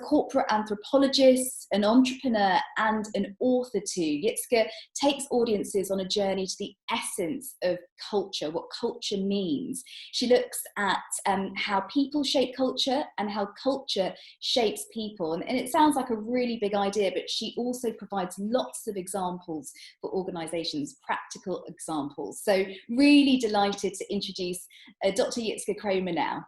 corporate anthropologist, an entrepreneur, and an author too. Jitske takes audiences on a journey to the essence of culture, what culture means. She looks at how people shape culture and how culture shapes people. And it sounds like a really big idea, but she also provides lots of examples for organizations, practical examples. So really delighted to introduce Dr. Jitske Kramer now.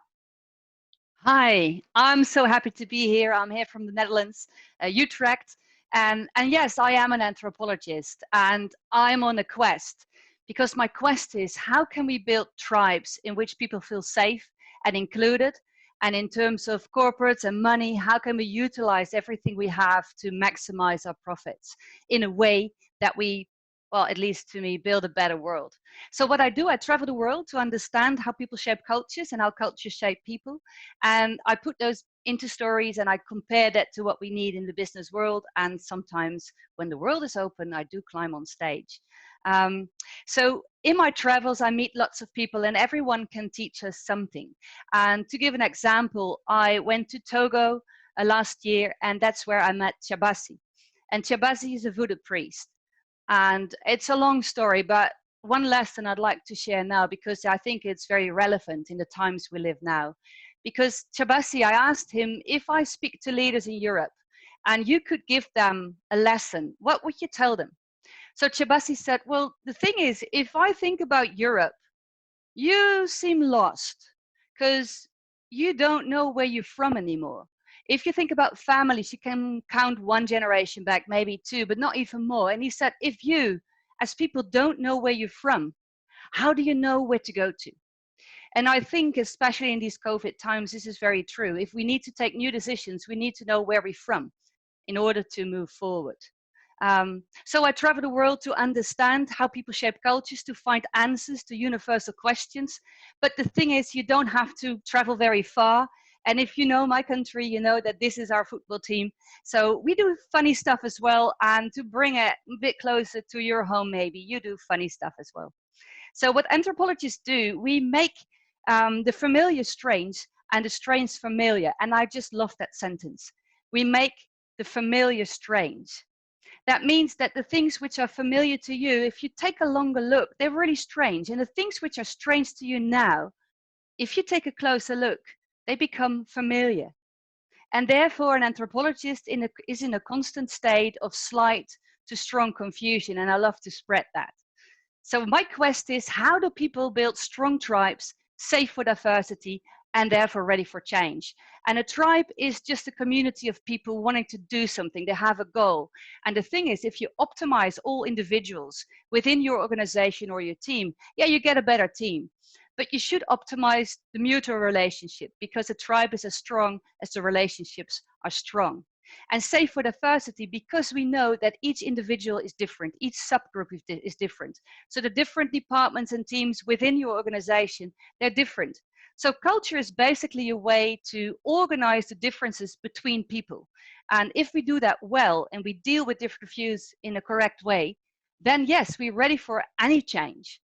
Hi, I'm so happy to be here. I'm here from the Netherlands, Utrecht. And yes, I am an anthropologist, and I'm on a quest, because my quest is, how can we build tribes in which people feel safe and included? And in terms of corporates and money, how can we utilize everything we have to maximize our profits in a way that we, well, at least to me, build a better world? So what I do, I travel the world to understand how people shape cultures and how cultures shape people. And I put those into stories and I compare that to what we need in the business world. And sometimes when the world is open, I do climb on stage. So in my travels, I meet lots of people and everyone can teach us something. And to give an example, I went to Togo last year, and that's where I met Chabasi. And Chabasi is a voodoo priest. And it's a long story, but one lesson I'd like to share now, because I think it's very relevant in the times we live now. Because Chabasi, I asked him, if I speak to leaders in Europe and you could give them a lesson, what would you tell them? So Chabasi said, well, the thing is, if I think about Europe, you seem lost because you don't know where you're from anymore. If you think about families, you can count one generation back, maybe two, but not even more. And he said, if you, as people, don't know where you're from, how do you know where to go to? And I think, especially in these COVID times, this is very true. If we need to take new decisions, we need to know where we're from in order to move forward. So I travel the world to understand how people shape cultures, to find answers to universal questions. But the thing is, you don't have to travel very far. And if you know my country, you know that this is our football team. So we do funny stuff as well. And to bring it a bit closer to your home, maybe you do funny stuff as well. So what anthropologists do, we make the familiar strange and the strange familiar. And I just love that sentence. We make the familiar strange. That means that the things which are familiar to you, if you take a longer look, they're really strange. And the things which are strange to you now, if you take a closer look, they become familiar. And therefore, an anthropologist is in a constant state of slight to strong confusion. And I love to spread that. So my quest is, how do people build strong tribes, safe for diversity, and therefore ready for change? And a tribe is just a community of people wanting to do something. They have a goal. And the thing is, if you optimize all individuals within your organization or your team, yeah, you get a better team. But you should optimize the mutual relationship, because a tribe is as strong as the relationships are strong. And safe for diversity, because we know that each individual is different, each subgroup is different. So the different departments and teams within your organization, they're different. So culture is basically a way to organize the differences between people. And if we do that well and we deal with different views in a correct way, then yes, we're ready for any change.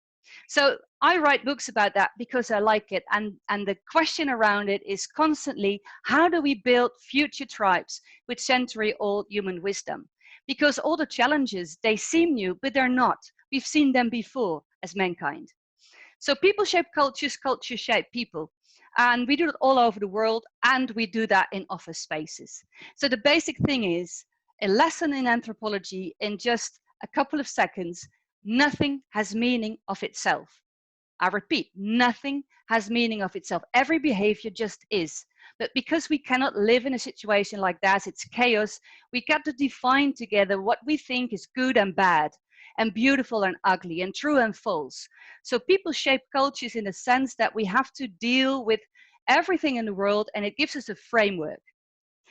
So I write books about that because I like it. And the question around it is constantly, how do we build future tribes with century-old human wisdom? Because all the challenges, they seem new, but they're not. We've seen them before as mankind. So people shape cultures, cultures shape people. And we do it all over the world, and we do that in office spaces. So the basic thing is, a lesson in anthropology in just a couple of seconds: nothing has meaning of itself. I repeat, nothing has meaning of itself. Every behavior just is. But because we cannot live in a situation like that, it's chaos, we got to define together what we think is good and bad, and beautiful and ugly, and true and false. So people shape cultures in the sense that we have to deal with everything in the world, and it gives us a framework.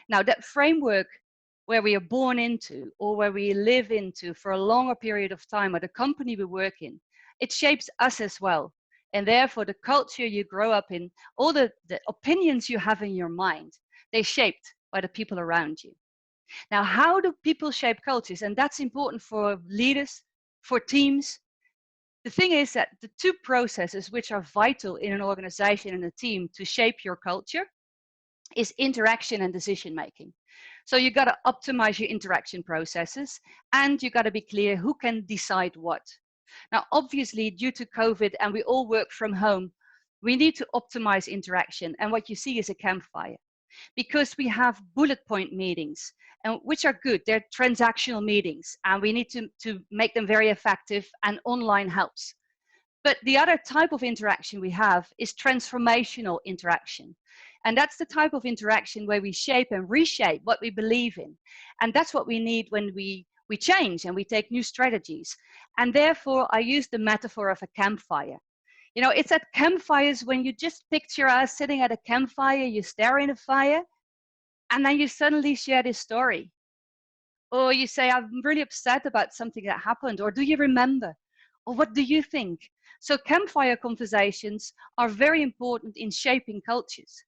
Now that framework, where we are born into or where we live into for a longer period of time, or the company we work in, it shapes us as well. And therefore the culture you grow up in, all the opinions you have in your mind, they're shaped by the people around you. Now, how do people shape cultures? And that's important for leaders, for teams. The thing is that the two processes which are vital in an organization and a team to shape your culture is interaction and decision making. So you got to optimize your interaction processes, and you got to be clear who can decide what. Now, obviously, due to COVID and we all work from home, we need to optimize interaction. And what you see is a campfire, because we have bullet point meetings, and which are good. They're transactional meetings, and we need to make them very effective, and online helps. But the other type of interaction we have is transformational interaction. And that's the type of interaction where we shape and reshape what we believe in. And that's what we need when we change and we take new strategies. And therefore, I use the metaphor of a campfire. You know, it's at campfires when you just picture us sitting at a campfire, you stare in a fire, and then you suddenly share this story. Or you say, I'm really upset about something that happened. Or do you remember? Or what do you think? So campfire conversations are very important in shaping cultures.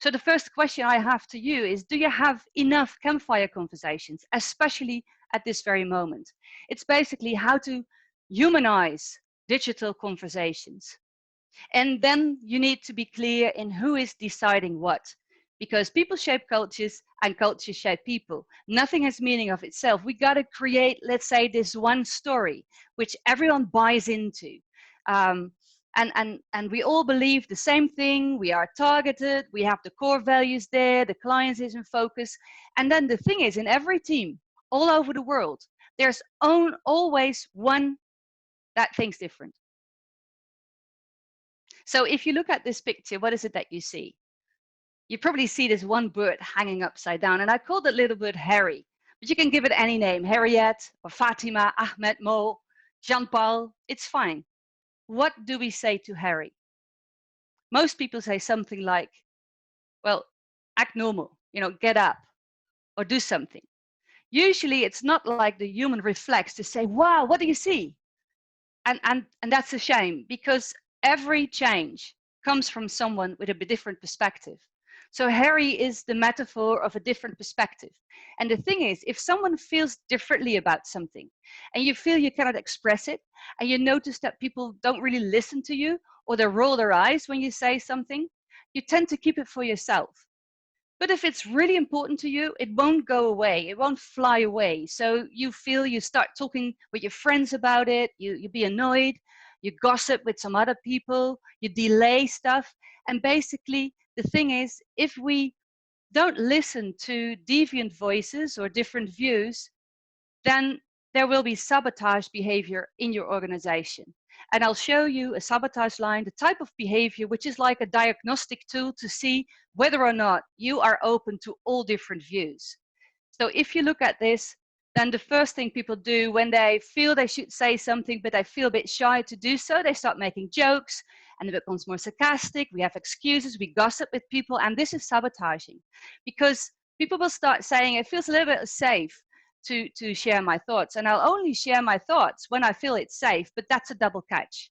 So the first question I have to you is, do you have enough campfire conversations, especially at this very moment? It's basically how to humanize digital conversations. And then you need to be clear in who is deciding what, because people shape cultures and cultures shape people. Nothing has meaning of itself. We got to create, let's say, this one story which everyone buys into. And we all believe the same thing. We are targeted. We have the core values there. The client is in focus. And then the thing is, in every team all over the world, there's always one that thinks different. So if you look at this picture, what is it that you see? You probably see this one bird hanging upside down. And I called that little bird Harry. But you can give it any name, Harriet or Fatima, Ahmed, Mo, Jean-Paul. It's fine. What do we say to Harry? Most people say something like, well, act normal, you know, get up or do something. Usually it's not like the human reflex to say, wow, what do you see? And that's a shame, because every change comes from someone with a different perspective. So Harry is the metaphor of a different perspective. And the thing is, if someone feels differently about something and you feel you cannot express it, and you notice that people don't really listen to you, or they roll their eyes when you say something, you tend to keep it for yourself. But if it's really important to you, it won't go away. It won't fly away. So you feel you start talking with your friends about it. You be annoyed. You gossip with some other people. You delay stuff. And basically, the thing is, if we don't listen to deviant voices or different views, then there will be sabotage behavior in your organization. And I'll show you a sabotage line, the type of behavior, which is like a diagnostic tool to see whether or not you are open to all different views. So if you look at this, then the first thing people do when they feel they should say something, but they feel a bit shy to do so, they start making jokes, and it becomes more sarcastic. We have excuses, we gossip with people, and this is sabotaging, because people will start saying, it feels a little bit safe to share my thoughts. And I'll only share my thoughts when I feel it's safe, but that's a double catch,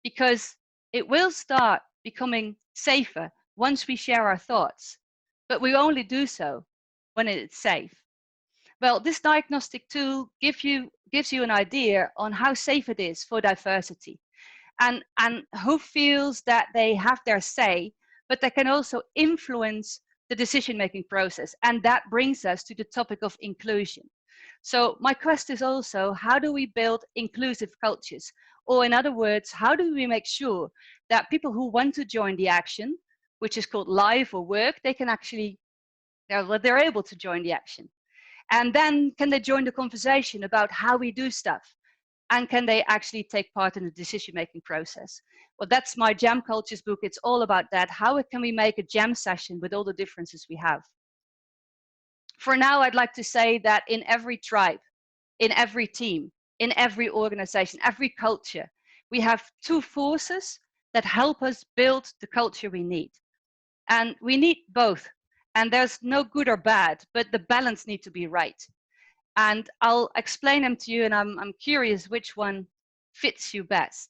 because it will start becoming safer once we share our thoughts, but we only do so when it's safe. Well, this diagnostic tool gives you an idea on how safe it is for diversity, and who feels that they have their say, but they can also influence the decision-making process. And that brings us to the topic of inclusion. So my question is also, how do we build inclusive cultures? Or in other words, how do we make sure that people who want to join the action, which is called live or work, they can actually, they're able to join the action. And then can they join the conversation about how we do stuff? And can they actually take part in the decision-making process? Well, that's my Jam Cultures book. It's all about that. How can we make a jam session with all the differences we have? For now, I'd like to say that in every tribe, in every team, in every organization, every culture, we have two forces that help us build the culture we need. And we need both. And there's no good or bad, but the balance needs to be right. And I'll explain them to you, and I'm curious which one fits you best.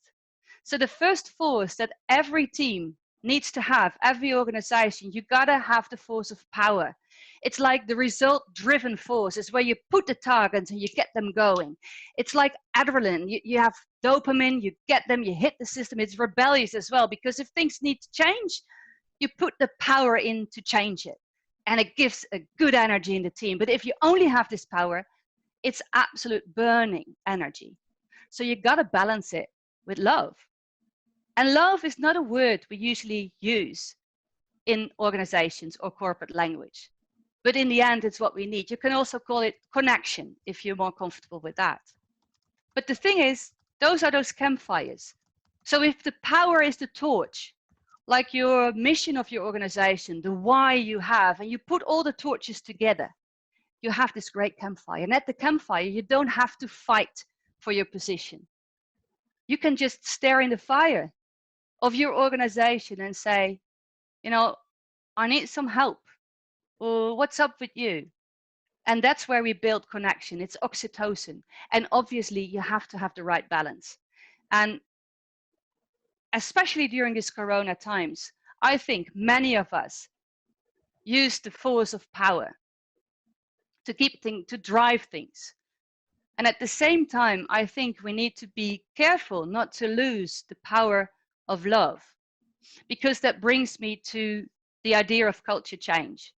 So the first force that every team needs to have, every organization, you gotta have the force of power. It's like the result-driven force. It's where you put the targets and you get them going. It's like adrenaline. You have dopamine, you get them, you hit the system. It's rebellious as well, because if things need to change, you put the power in to change it. and it gives a good energy in the team. But if you only have this power, it's absolute burning energy. So you got to balance it with love. And love is not a word we usually use in organizations or corporate language. But in the end, it's what we need. You can also call it connection if you're more comfortable with that. But the thing is, those are those campfires. So if the power is the torch, like your mission of your organization, the why you have, and you put all the torches together, you have this great campfire. And at the campfire, you don't have to fight for your position. You can just stare in the fire of your organization and say, you know, I need some help. Or what's up with you? And that's where we build connection. It's oxytocin. And obviously, you have to have the right balance. And especially during these Corona times, I think many of us use the force of power to keep things, to drive things. And at the same time, I think we need to be careful not to lose the power of love, because that brings me to the idea of culture change.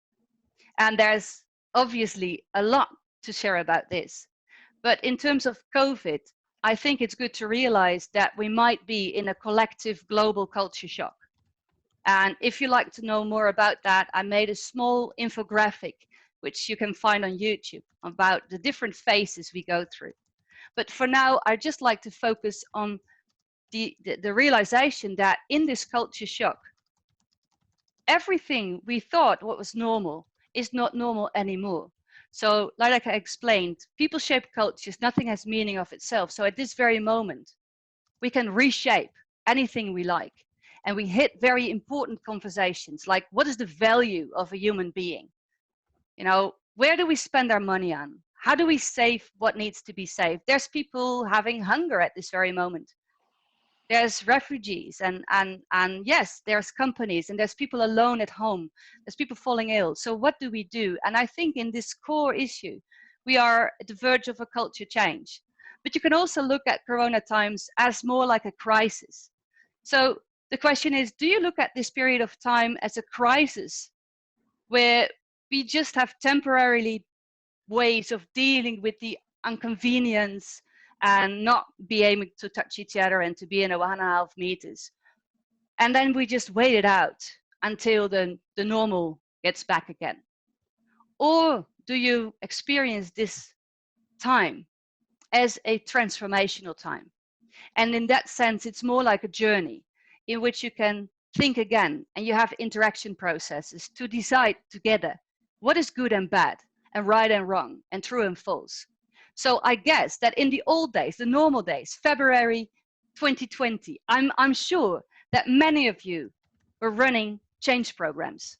And there's obviously a lot to share about this. But in terms of COVID, I think it's good to realize that we might be in a collective global culture shock. And if you'd like to know more about that, I made a small infographic, which you can find on YouTube, about the different phases we go through. But for now, I'd just like to focus on the realization that in this culture shock, everything we thought what was normal is not normal anymore. So like I explained, people shape cultures, nothing has meaning of itself. So at this very moment, we can reshape anything we like. And we hit very important conversations, like what is the value of a human being? You know, where do we spend our money on? How do we save what needs to be saved? There's people having hunger at this very moment. There's refugees and yes, there's companies, and there's people alone at home. There's people falling ill. So what do we do? And I think in this core issue, we are at the verge of a culture change. But you can also look at Corona times as more like a crisis. So the question is, do you look at this period of time as a crisis where we just have temporarily ways of dealing with the inconvenience and not be able to touch each other and to be in a 1.5 meters? And then we just wait it out until the normal gets back again? Or do you experience this time as a transformational time? And in that sense, it's more like a journey in which you can think again, and you have interaction processes to decide together what is good and bad, and right and wrong, and true and false. So I guess that in the old days, the normal days, February 2020, I'm sure that many of you were running change programs.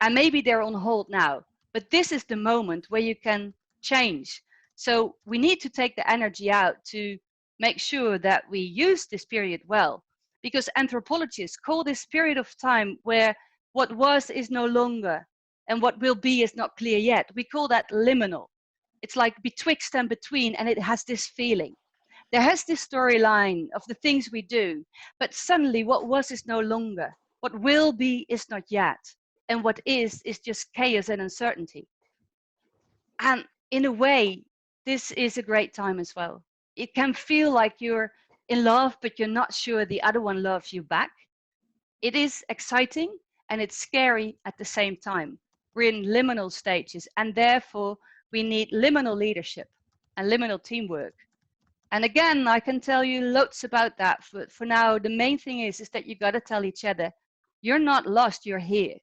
And maybe they're on hold now, but this is the moment where you can change. So we need to take the energy out to make sure that we use this period well, because anthropologists call this period of time where what was is no longer and what will be is not clear yet. We call that liminal. It's like betwixt and between, and it has this feeling. There has this storyline of the things we do, but suddenly what was is no longer. What will be is not yet. And what is just chaos and uncertainty. And in a way, this is a great time as well. It can feel like you're in love, but you're not sure the other one loves you back. It is exciting and it's scary at the same time. We're in liminal stages, and therefore we need liminal leadership and liminal teamwork. And again, I can tell you loads about that. For now, the main thing is that you got to tell each other, you're not lost, you're here.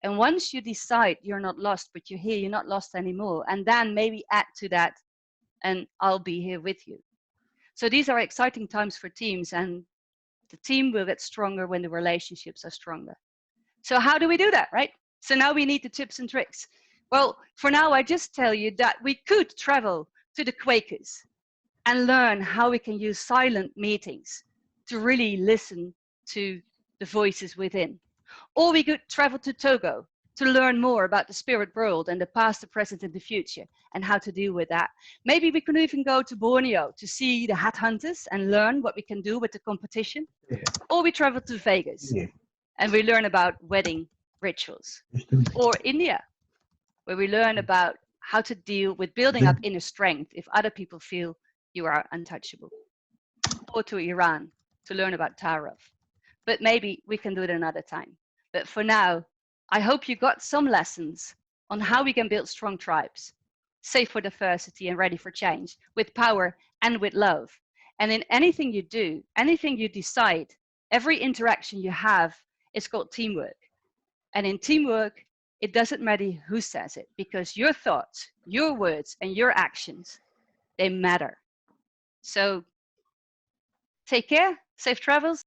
And once you decide you're not lost, but you're here, you're not lost anymore. And then maybe add to that, and I'll be here with you. So these are exciting times for teams, and the team will get stronger when the relationships are stronger. So how do we do that, right? So now we need the tips and tricks. Well, for now, I just tell you that we could travel to the Quakers and learn how we can use silent meetings to really listen to the voices within. Or we could travel to Togo to learn more about the spirit world and the past, the present, and the future, and how to deal with that. Maybe we could even go to Borneo to see the hat hunters and learn what we can do with the competition. Yeah. Or we travel to Vegas, yeah, and we learn about wedding rituals. Or India, where we learn about how to deal with building up inner strength if other people feel you are untouchable. Or to Iran to learn about Taarruf. But maybe we can do it another time. But for now, I hope you got some lessons on how we can build strong tribes, safe for diversity and ready for change, with power and with love. And in anything you do, anything you decide, every interaction you have is called teamwork. And in teamwork, it doesn't matter who says it, because your thoughts, your words, and your actions, they matter. So take care, safe travels.